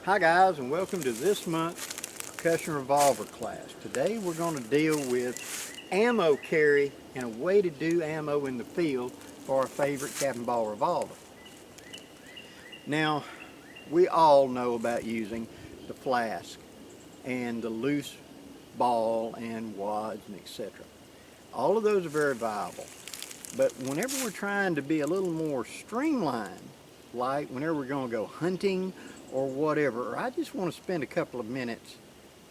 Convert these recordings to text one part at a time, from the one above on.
Hi guys, and welcome to this month's Percussion Revolver class. Today we're going to deal with ammo carry and a way to do ammo in the field for our favorite cap and ball revolver. Now, we all know about using the flask and the loose ball and wads and etc. All of those are very viable, but whenever we're trying to be a little more streamlined, like whenever we're going to go hunting or whatever, or I just want to spend a couple of minutes,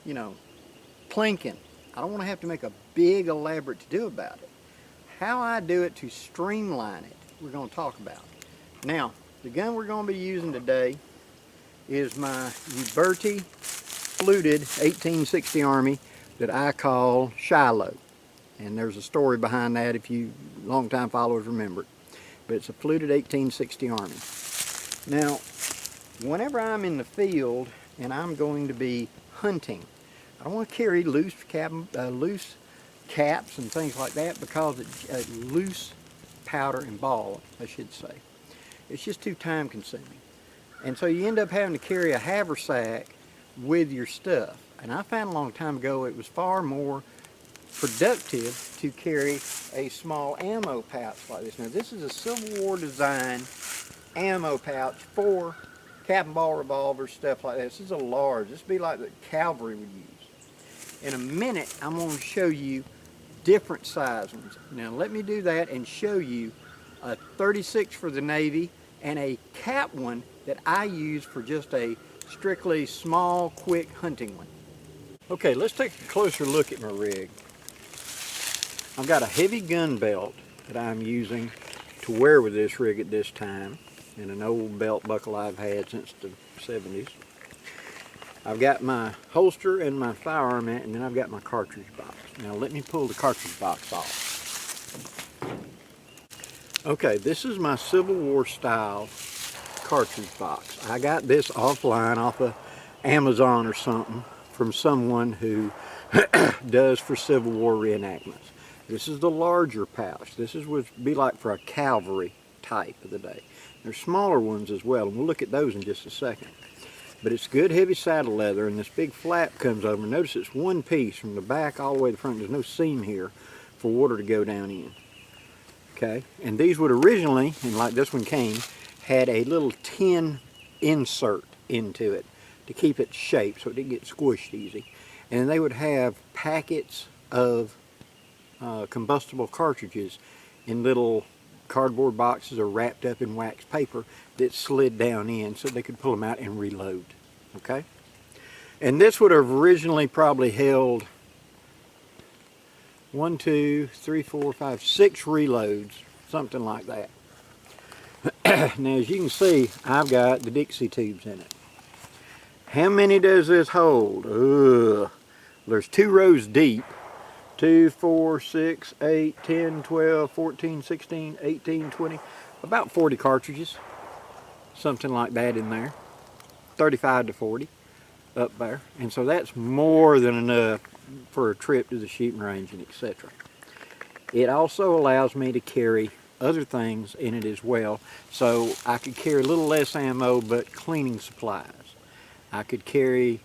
plinking. I don't want to have to make a big elaborate to-do about it. How I do it to streamline it, we're going to talk about. Now, the gun we're going to be using today is my Uberti fluted 1860 Army that I call Shiloh. And there's a story behind that if you long-time followers remember it. But it's a fluted 1860 Army. Now, whenever I'm in the field and I'm going to be hunting, I don't want to carry loose caps and things like that because it's loose powder and ball, I should say. It's just too time consuming. And so you end up having to carry a haversack with your stuff. And I found a long time ago it was far more productive to carry a small ammo pouch like this. Now this is a Civil War design ammo pouch for cap and ball revolvers, stuff like that. This is a large. This would be like the cavalry would use. In a minute, I'm going to show you different size ones. Now let me do that and show you a 36 for the Navy and a cap one that I use for just a strictly small, quick hunting one. Okay, let's take a closer look at my rig. I've got a heavy gun belt that I'm using to wear with this rig at this time, and an old belt buckle I've had since the 70s. I've got my holster and my firearm in it, and then I've got my cartridge box. Now let me pull the cartridge box off. Okay, this is my Civil War style cartridge box. I got this offline off of Amazon or something from someone who does for Civil War reenactments. This is the larger pouch. This is what would be like for a cavalry type of the day. There's smaller ones as well, and we'll look at those in just a second. But it's good heavy saddle leather, and this big flap comes over. Notice it's one piece from the back all the way to the front. There's no seam here for water to go down in. Okay, and these would originally, and like this one came, had a little tin insert into it to keep it shaped so it didn't get squished easy. And they would have packets of combustible cartridges in little cardboard boxes or wrapped up in wax paper that slid down in so they could pull them out and reload. Okay, and this would have originally probably held 1, 2, 3, 4, 5, 6 reloads, something like that. Now as you can see, I've got the Dixie tubes in it. How many does this hold? There's 2 rows deep. 2, 4, 6, 8, 10, 12, 14, 16, 18, 20, about 40 cartridges, something like that in there, 35 to 40 up there, and so that's more than enough for a trip to the shooting range and etc. It also allows me to carry other things in it as well, so I could carry a little less ammo but cleaning supplies. I could carry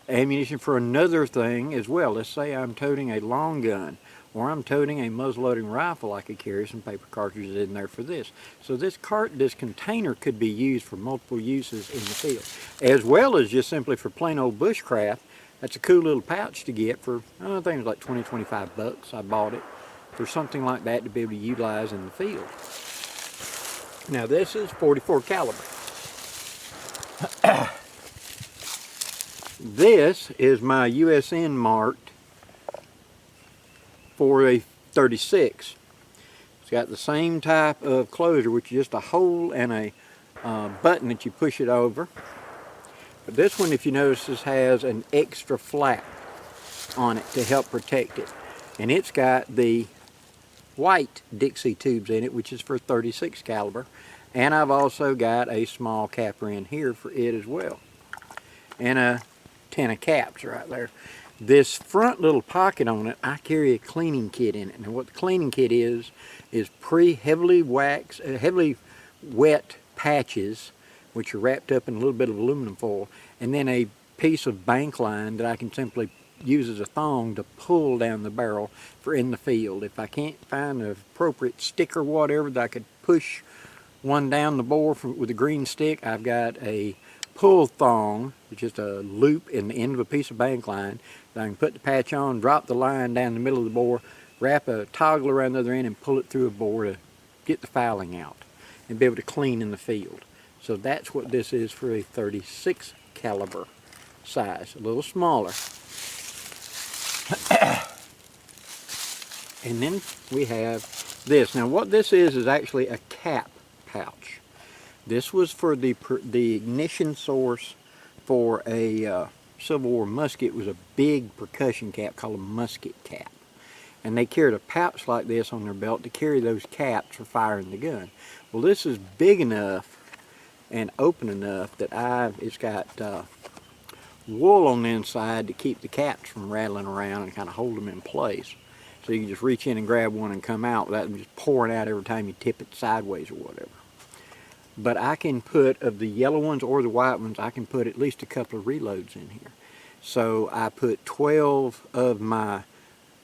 ammunition for another thing as well. Let's say I'm toting a long gun or I'm toting a muzzle-loading rifle. I could carry some paper cartridges in there for this. So this container could be used for multiple uses in the field, as well as just simply for plain old bushcraft. That's a cool little pouch to get for, I think it was like 20, 25 bucks. I bought it for something like that to be able to utilize in the field. Now this is 44 caliber. This is my USN marked for a 36. It's got the same type of closure, which is just a hole and a button that you push it over. But this one, if you notice, this has an extra flap on it to help protect it. And it's got the white Dixie tubes in it, which is for 36 caliber. And I've also got a small capper in here for it as well. And a 10 of caps right there. This front little pocket on it, I carry a cleaning kit in it. And what the cleaning kit is heavily wet patches which are wrapped up in a little bit of aluminum foil, and then a piece of bank line that I can simply use as a thong to pull down the barrel for in the field. If I can't find an appropriate stick or whatever that I could push one down the bore with a green stick, I've got a pull thong, which is a loop in the end of a piece of bank line that I can put the patch on, drop the line down the middle of the bore, wrap a toggle around the other end and pull it through a bore to get the fouling out and be able to clean in the field. So that's what this is for a 36 caliber size, a little smaller. And then we have this. Now what this is actually a cap pouch. This was for the ignition source for a Civil War musket. It was a big percussion cap called a musket cap. And they carried a pouch like this on their belt to carry those caps for firing the gun. Well, this is big enough and open enough that it's got wool on the inside to keep the caps from rattling around and kind of hold them in place. So you can just reach in and grab one and come out without them just pouring out every time you tip it sideways or whatever. But I can put, of the yellow ones or the white ones, I can put at least a couple of reloads in here. So I put 12 of my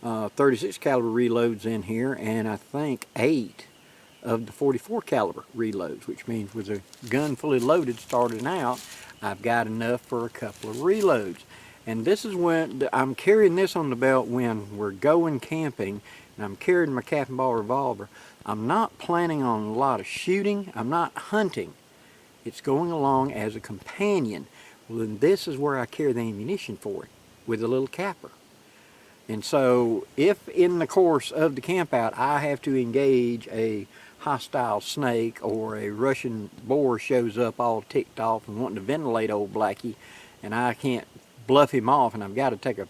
36 caliber reloads in here, and I think 8 of the 44 caliber reloads, which means with the gun fully loaded starting out, I've got enough for a couple of reloads. And this is when I'm carrying this on the belt when we're going camping, and I'm carrying my cap and ball revolver. I'm not planning on a lot of shooting. I'm not hunting. It's going along as a companion. Well, then this is where I carry the ammunition for it, with a little capper. And so if in the course of the camp out I have to engage a hostile snake or a Russian boar shows up all ticked off and wanting to ventilate old Blackie, and I can't bluff him off, and I've got to take a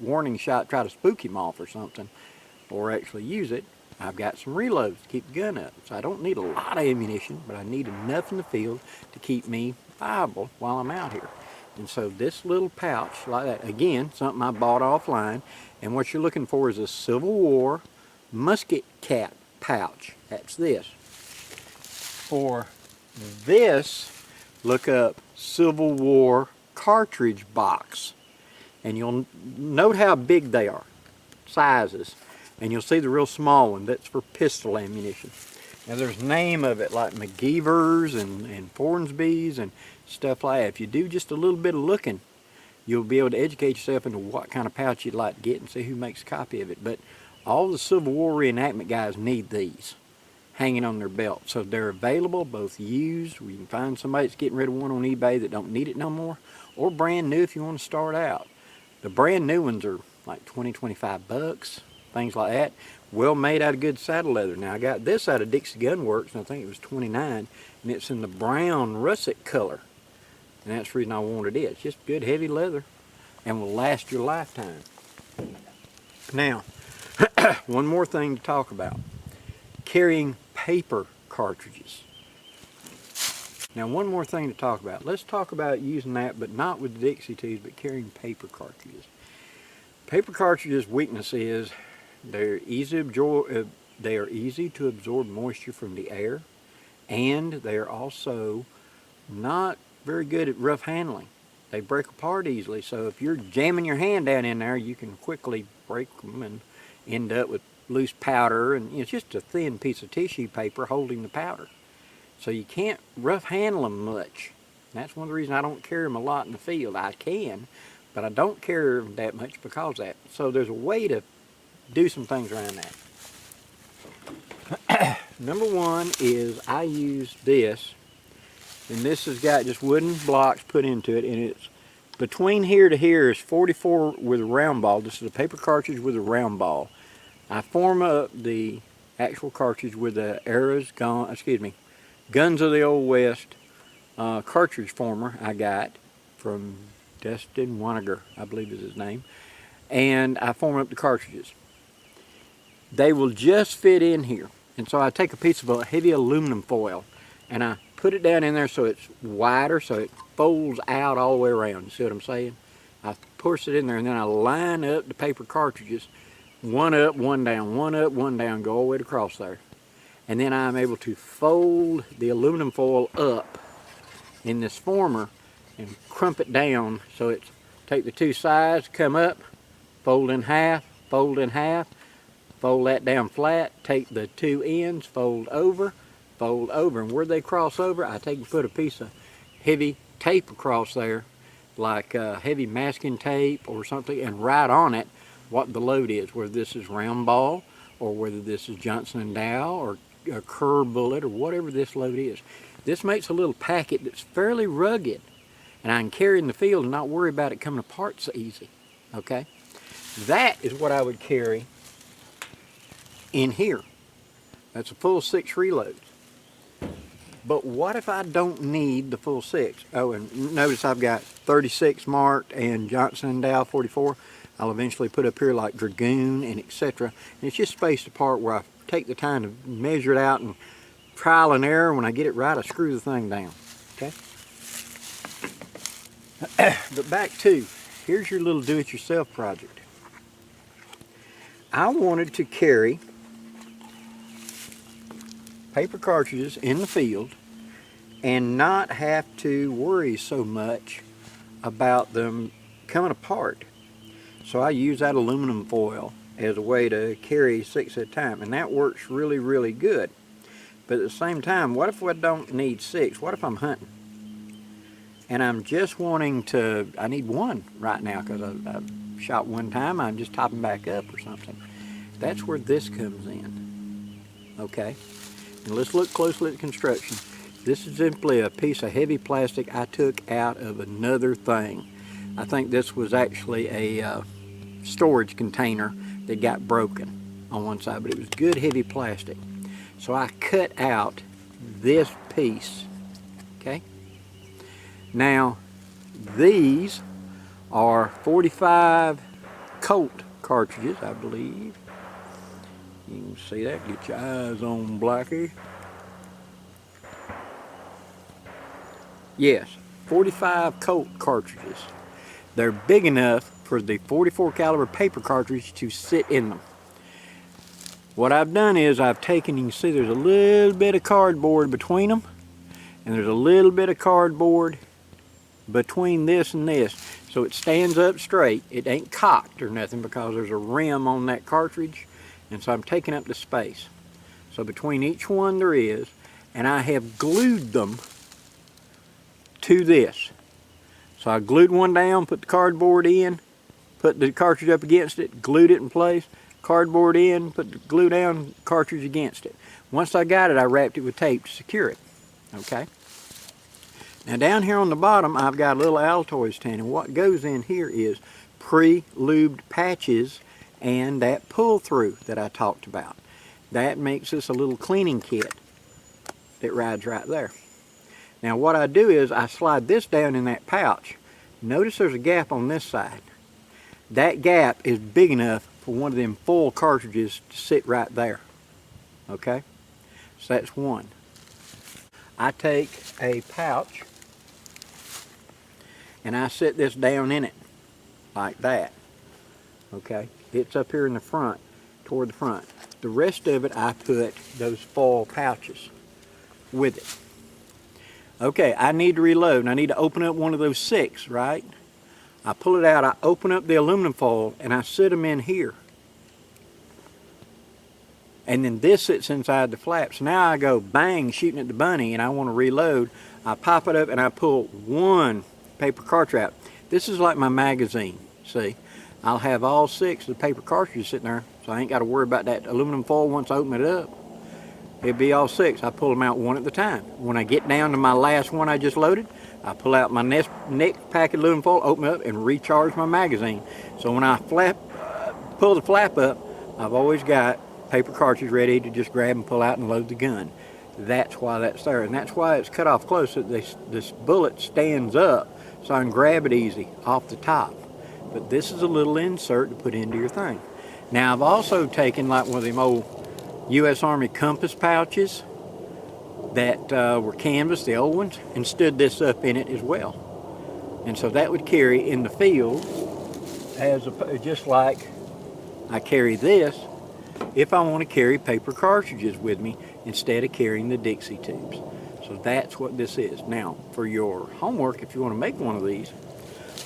warning shot, try to spook him off or something, or actually use it, I've got some reloads to keep the gun up. So I don't need a lot of ammunition, but I need enough in the field to keep me viable while I'm out here. And so this little pouch like that, again, something I bought offline, and what you're looking for is a Civil War musket cap pouch. That's this. For this, look up Civil War cartridge box, and you'll note how big they are, sizes, and you'll see the real small one. That's for pistol ammunition. Now there's name of it like McGeever's and Fornsby's and stuff like that. If you do just a little bit of looking, you'll be able to educate yourself into what kind of pouch you'd like to get and see who makes a copy of it. But all the Civil War reenactment guys need these hanging on their belt. So they're available, both used, where you can find somebody that's getting rid of one on eBay that don't need it no more, or brand new if you want to start out. The brand new ones are like 20, 25 bucks, things like that. Well made out of good saddle leather. Now I got this out of Dixie Gun Works, and I think it was 29, and it's in the brown russet color. And that's the reason I wanted it. It's just good heavy leather and will last your lifetime. Now, one more thing to talk about. Carrying paper cartridges. Now one more thing to talk about. Let's talk about using that, but not with the Dixie tubes, but carrying paper cartridges. Paper cartridges' weakness is they're easy to absorb moisture from the air, and they're also not very good at rough handling. They break apart easily, so if you're jamming your hand down in there, you can quickly break them and end up with loose powder, and it's just a thin piece of tissue paper holding the powder. So you can't rough handle them much. And that's one of the reasons I don't carry them a lot in the field. I can, but I don't carry them that much because of that. So there's a way to do some things around that. Number one is I use this, and this has got just wooden blocks put into it, and it's between here to here is 44 with a round ball. This is a paper cartridge with a round ball. I form up the actual cartridge with the Guns of the Old West cartridge former I got from Dustin Waniger, I believe is his name, and I form up the cartridges. They will just fit in here, and so I take a piece of a heavy aluminum foil and I put it down in there so it's wider, so it folds out all the way around. You see what I'm saying? I push it in there, and then I line up the paper cartridges, one up, one down, one up, one down, go all the way across there. And then I'm able to fold the aluminum foil up in this former and crump it down so it's, take the two sides, come up, fold in half, fold in half, fold that down flat, take the two ends, fold over, and where they cross over, I take and put a piece of heavy tape across there, like heavy masking tape or something, and write on it what the load is, whether this is round ball or whether this is Johnson & Dow or a Kerr bullet or whatever this load is. This makes a little packet that's fairly rugged, and I can carry in the field and not worry about it coming apart so easy, okay? That is what I would carry in here. That's a full 6 reloads. But what if I don't need the full 6? Oh, and notice I've got 36 marked and Johnson & Dow 44. I'll eventually put up here like Dragoon and etc. And it's just spaced apart where I take the time to measure it out and trial and error. When I get it right, I screw the thing down, okay? But back to, here's your little do-it-yourself project. I wanted to carry paper cartridges in the field and not have to worry so much about them coming apart. So I use that aluminum foil as a way to carry 6 at a time, and that works really, really good. But at the same time, what if I don't need 6? What if I'm hunting? And I'm just wanting to, I need 1 right now because I shot 1 time, I'm just topping back up or something. That's where this comes in, okay? And let's look closely at the construction. This is simply a piece of heavy plastic I took out of another thing. I think this was actually a storage container that got broken on one side, but it was good heavy plastic. So I cut out this piece, okay? Now, these are 45 Colt cartridges, I believe. You can see that, get your eyes on Blackie. Yes, 45 Colt cartridges. They're big enough for the 44 caliber paper cartridge to sit in them. What I've done is I've taken, you can see there's a little bit of cardboard between them, and there's a little bit of cardboard between this and this, so it stands up straight. It ain't cocked or nothing because there's a rim on that cartridge, and so I'm taking up the space. So between each one there is, and I have glued them to this. So I glued one down, put the cardboard in, put the cartridge up against it, glued it in place, cardboard in, put the glue down, cartridge against it. Once I got it, I wrapped it with tape to secure it, okay? Now down here on the bottom, I've got a little Altoids tin, and what goes in here is pre-lubed patches and that pull-through that I talked about. That makes this a little cleaning kit that rides right there. Now what I do is I slide this down in that pouch. Notice there's a gap on this side. That gap is big enough for one of them full cartridges to sit right there. Okay? So that's one. I take a pouch and I set this down in it like that. Okay? It's up here in the front, toward the front. The rest of it I put those foil pouches with it. Okay, I need to reload and I need to open up one of those 6, right? I pull it out, I open up the aluminum foil and I sit them in here. And then this sits inside the flaps. Now I go bang, shooting at the bunny, and I want to reload. I pop it up and I pull one paper cartridge out. This is like my magazine, see? I'll have all 6 of the paper cartridges sitting there, so I ain't got to worry about that aluminum foil once I open it up. It'll be all 6. I pull them out one at a time. When I get down to my last one I just loaded, I pull out my next packet of aluminum foil, open it up, and recharge my magazine. So when I pull the flap up, I've always got paper cartridge ready to just grab and pull out and load the gun. That's why that's there, and that's why it's cut off close, so this bullet stands up so I can grab it easy off the top. But this is a little insert to put into your thing. Now I've also taken like one of them old U.S. Army compass pouches that were canvas, the old ones, and stood this up in it as well. And so that would carry in the field as just like I carry this if I want to carry paper cartridges with me instead of carrying the Dixie tubes. So that's what this is. Now, for your homework, if you want to make one of these,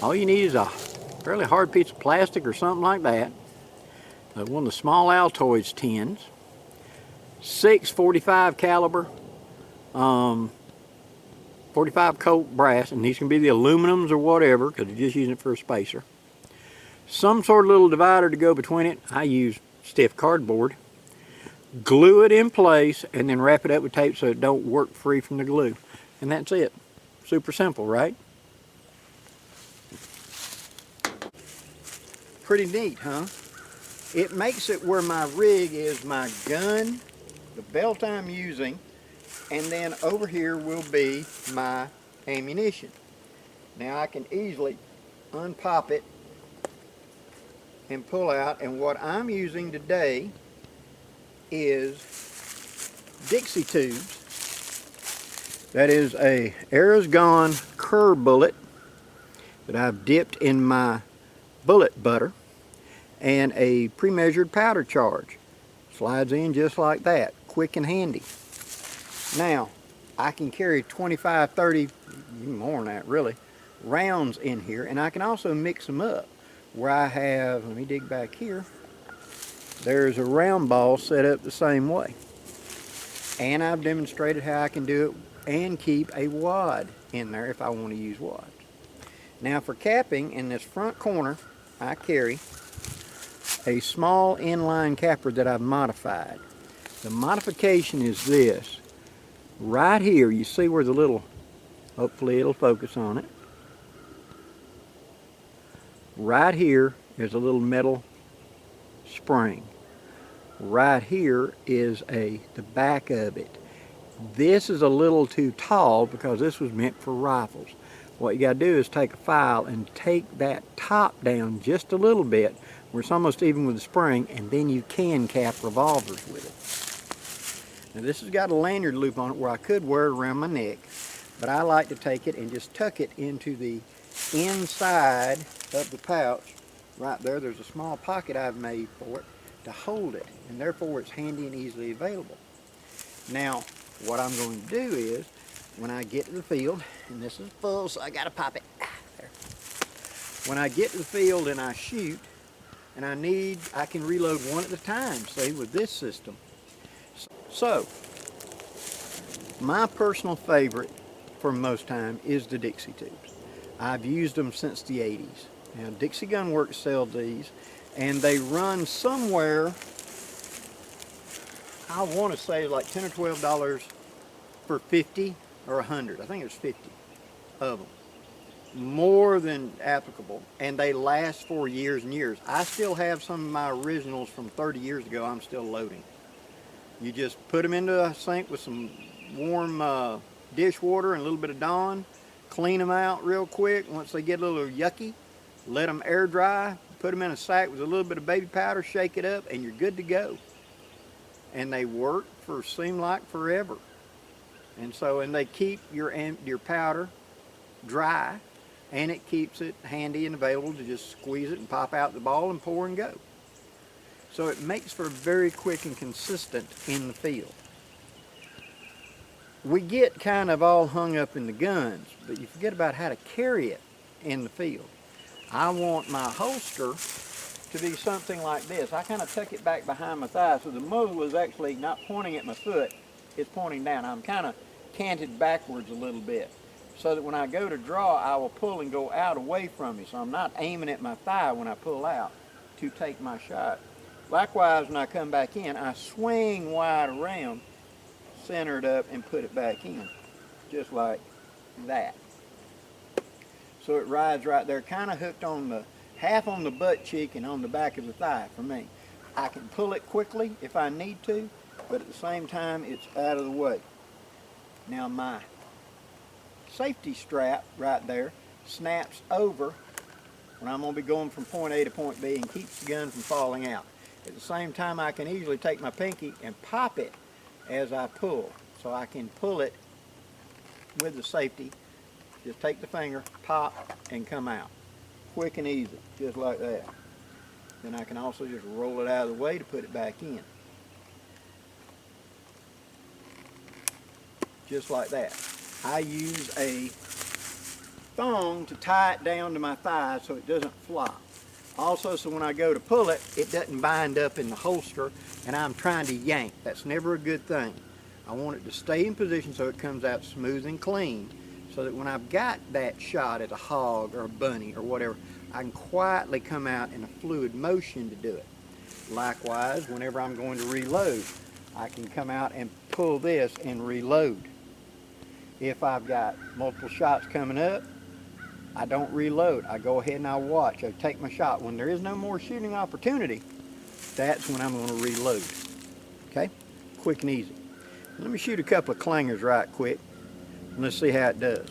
all you need is a fairly hard piece of plastic or something like that, one of the small Altoids tins, 6 .45 caliber, 45 Colt brass, and these can be the aluminums or whatever, because you're just using it for a spacer. Some sort of little divider to go between it. I use stiff cardboard. Glue it in place and then wrap it up with tape so it don't work free from the glue. And that's it. Super simple, right? Pretty neat, huh? It makes it where my rig is my gun, the belt I'm using, and then over here will be my ammunition. Now I can easily unpop it and pull out, and what I'm using today is Dixie tubes. That is a Arrows Gone Cur bullet that I've dipped in my bullet butter, and a pre-measured powder charge. Slides in just like that, quick and handy. Now, I can carry 25, 30, even more than that really, rounds in here, and I can also mix them up. Where I have, let me dig back here, there's a round ball set up the same way. And I've demonstrated how I can do it and keep a wad in there if I want to use wads. Now for capping, in this front corner, I carry a small inline capper that I've modified. The modification is this. Right here, you see where the little, hopefully it'll focus on it. Right here is a little metal spring. Right here is the back of it. This is a little too tall because this was meant for rifles. What you got to do is take a file and take that top down just a little bit where it's almost even with the spring, and then you can cap revolvers with it. Now this has got a lanyard loop on it where I could wear it around my neck, but I like to take it and just tuck it into the inside of the pouch. Right there, there's a small pocket I've made for it to hold it, and therefore it's handy and easily available. Now, what I'm going to do is, when I get to the field, and this is full, so I got to pop it. There. When I get to the field and I shoot, and I can reload one at a time, see, with this system. So, my personal favorite for most time is the Dixie tubes. I've used them since the 80s. Now, Dixie Gun Works sells these, and they run somewhere, I want to say like $10 or $12 for 50 or 100. I think it was 50 of them. More than applicable, and they last for years and years. I still have some of my originals from 30 years ago I'm still loading. You just put them into a sink with some warm dish water and a little bit of Dawn, clean them out real quick. Once they get a little yucky, let them air dry, put them in a sack with a little bit of baby powder, shake it up, and you're good to go. And they work for seem like forever. And they keep your powder dry, and it keeps it handy and available to just squeeze it and pop out the ball and pour and go. So it makes for very quick and consistent in the field. We get kind of all hung up in the guns, but you forget about how to carry it in the field. I want my holster to be something like this. I kind of tuck it back behind my thigh, so the muzzle is actually not pointing at my foot, it's pointing down. I'm kind of canted backwards a little bit, so that when I go to draw, I will pull and go out away from me, so I'm not aiming at my thigh when I pull out to take my shot. Likewise, when I come back in, I swing wide around, center it up, and put it back in, just like that. So it rides right there, kind of hooked on the, half on the butt cheek and on the back of the thigh for me. I can pull it quickly if I need to, but at the same time, it's out of the way. Now my safety strap right there snaps over when I'm going to be going from point A to point B and keeps the gun from falling out. At the same time, I can easily take my pinky and pop it as I pull. So I can pull it with the safety. Just take the finger, pop, and come out. Quick and easy, just like that. Then I can also just roll it out of the way to put it back in. just like that. I use a thong to tie it down to my thigh so it doesn't flop. Also, so when I go to pull it, it doesn't bind up in the holster and I'm trying to yank. That's never a good thing. I want it to stay in position so it comes out smooth and clean, so that when I've got that shot at a hog or a bunny or whatever, I can quietly come out in a fluid motion to do it. Likewise, whenever I'm going to reload, I can come out and pull this and reload. If I've got multiple shots coming up, I don't reload. I go ahead and I watch. I take my shot. When there is no more shooting opportunity, that's when I'm going to reload. Okay? Quick and easy. Let me shoot a couple of clangers right quick, and let's see how it does.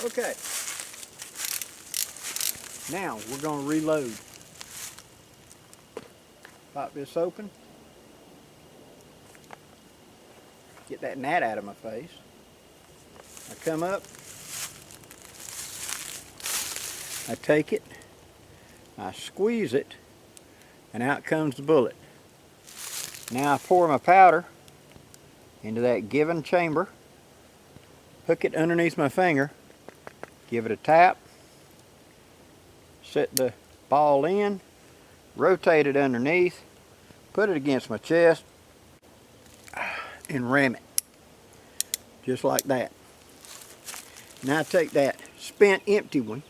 Okay, now we're going to reload. Pop this open. Get that gnat out of my face. I come up. I take it. I squeeze it. And out comes the bullet. Now I pour my powder into that given chamber. Hook it underneath my finger. Give it a tap, set the ball in, rotate it underneath, put it against my chest, and ram it. Just like that. Now I take that spent empty one,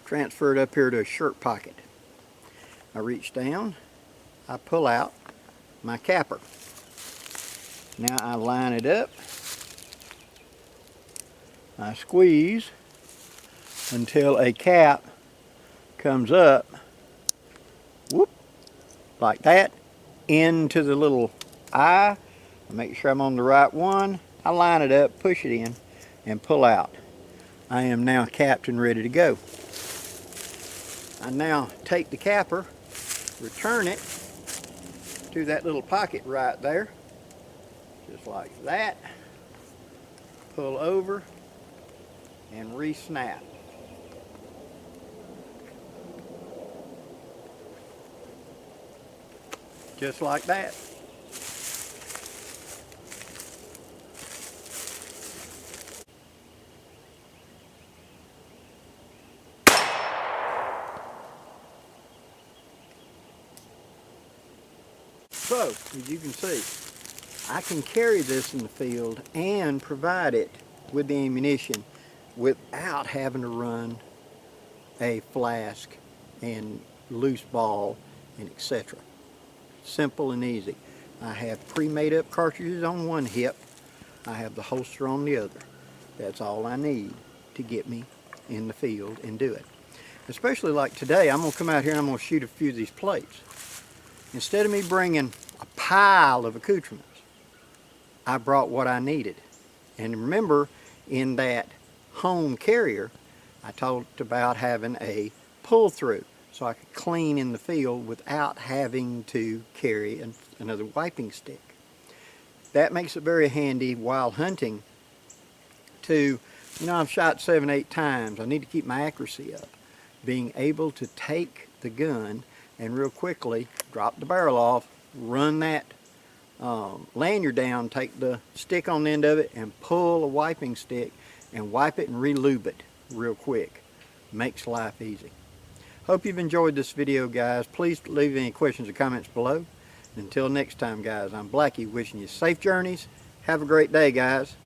transfer it up here to a shirt pocket. I reach down, I pull out my capper. Now I line it up. I squeeze until a cap comes up, whoop, like that, into the little eye. I make sure I'm on the right one. I line it up, push it in, and pull out. I am now capped and ready to go. I now take the capper, return it to that little pocket right there, just like that. Pull over and re-snap. Just like that. So, as you can see, I can carry this in the field and provide it with the ammunition without having to run a flask and loose ball and etc. Simple and easy. I have pre-made up cartridges on one hip. I have the holster on the other. That's all I need to get me in the field and do it. Especially like today, I'm going to come out here and I'm going to shoot a few of these plates. Instead of me bringing a pile of accoutrements, I brought what I needed. And remember, in that home carrier, I talked about having a pull-through so I could clean in the field without having to carry another wiping stick. That makes it very handy while hunting to, you know, I've shot 7, 8 times. I need to keep my accuracy up. Being able to take the gun and real quickly drop the barrel off, run that lanyard down, take the stick on the end of it and pull a wiping stick and wipe it and re-lube it real quick. Makes life easy. Hope you've enjoyed this video, guys. Please leave any questions or comments below. Until next time, guys, I'm Blackie wishing you safe journeys. Have a great day, guys.